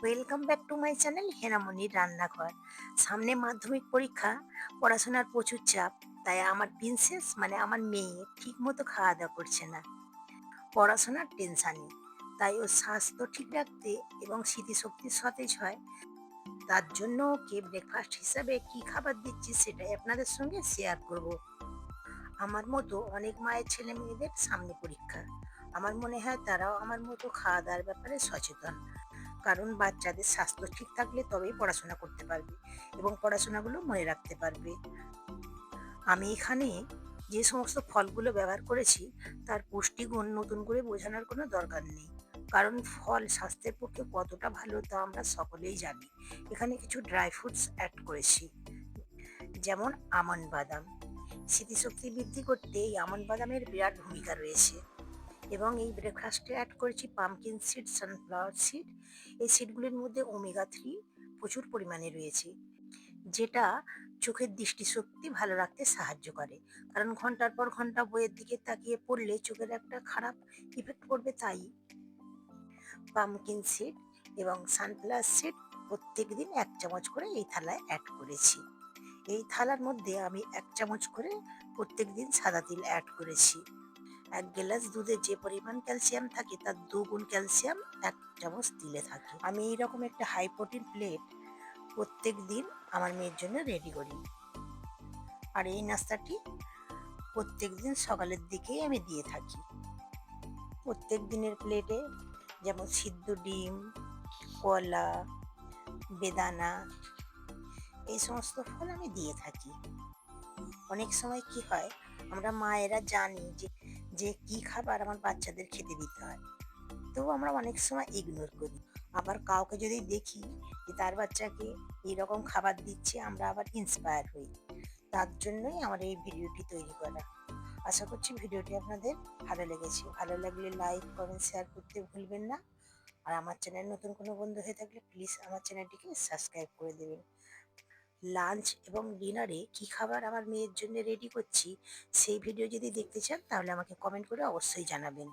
Welcome back to my channel হেনামনির রান্নাঘর। সামনে মাধ্যমিক পরীক্ষা, পড়াশোনার প্রচুর চাপ। তাই আমার প্রিন্সেস মানে আমার মেয়ে ঠিকমতো খাওয়া দাওয়া করছে না, পড়াশোনার টেনশানে। তাই ওর স্বাস্থ্য ঠিক রাখতে এবং স্মৃতিশক্তি সতেজ হয়, তার জন্য ওকে ব্রেকফাস্ট হিসাবে কি খাবার দিচ্ছি সেটাই আপনাদের সঙ্গে শেয়ার করব। আমার মতো অনেক মায়ের ছেলে মেয়েদের সামনে পরীক্ষা। আমার মনে হয় তারাও আমার মতো খাওয়া দাওয়ার ব্যাপারে সচেতন, কারণ বাচ্চাদের স্বাস্থ্য ঠিক থাকলে তবেই পড়াশোনা করতে পারবে এবং পড়াশোনাগুলো মনে রাখতে পারবে। আমি এখানে যে সমস্ত ফলগুলো ব্যবহার করেছি তার পুষ্টিগুণ নতুন করে বোঝানোর কোনো দরকার নেই, কারণ ফল স্বাস্থ্যের পক্ষে কতটা ভালো তা আমরা সকলেই জানি। এখানে কিছু ড্রাই ফ্রুটস অ্যাড করেছি, যেমন আমন্ড বাদাম। স্মৃতিশক্তি বৃদ্ধি করতে এই আমন্ড বাদামের বিরাট ভূমিকা রয়েছে। এবং এই ব্রেকফাস্টে অ্যাড করেছি পামকিন সিড, সানফ্লাওয়ার সিড। এই সিডগুলির মধ্যে ওমেগা 3 প্রচুর পরিমাণে রয়েছে, যেটা চোখের দৃষ্টিশক্তি ভালো রাখতে সাহায্য করে। কারণ ঘন্টার পর ঘন্টা বইয়ের দিকে তাকিয়ে পড়লে চোখের একটা খারাপ ইফেক্ট পড়বে। তাই পামকিন সিড এবং সানফ্লাওয়ার সিড প্রত্যেকদিন 1 চামচ করে এই থালায় অ্যাড করেছি। এই থালার মধ্যে আমি 1 চামচ করে প্রত্যেকদিন সাদা তিল অ্যাড করেছি। 1 গ্লাস দুধে যে পরিমাণ ক্যালসিয়াম থাকে তার 2 গুণ ক্যালসিয়াম 1 চামচ তিলে থাকে। আমি এইরকম একটা হাই প্রোটিন প্লেট প্রত্যেকদিন আমার মেয়ের জন্য রেডি করি। আর এই নাস্তাটি প্রত্যেকদিন সকালের দিকেই আমি দিয়ে থাকি। প্রত্যেক দিনের প্লেটে যেমন সিদ্ধ ডিম, কলা, বেদানা, এই সমস্ত ফল আমি দিয়ে থাকি। অনেক সময় কি হয়, আমরা মায়েরা জানি যে কি খাবার আমার বাচ্চাদের খেতে দিতে হয়, তবু আমরা অনেক সময় ইগনোর করি। আবার কাউকে যদি দেখি যে তার বাচ্চাকে এইরকম খাবার দিচ্ছে, আমরা আবার ইন্সপায়ার হই। তার জন্যই আমার এই ভিডিওটি তৈরি করা। আশা করছি ভিডিওটি আপনাদের ভালো লেগেছে। ভালো লাগলে লাইক, কমেন্ট, শেয়ার করতে ভুলবেন না। আর আমার চ্যানেল নতুন কোনো বন্ধু হয়ে থাকলে প্লিজ আমার চ্যানেলটিকে সাবস্ক্রাইব করে দেবেন। লাঞ্চ এবং ডিনারে কী খাবার আমার মেয়ের জন্য রেডি করছি সেই ভিডিও যদি দেখতে চান তাহলে আমাকে কমেন্ট করে অবশ্যই জানাবেন।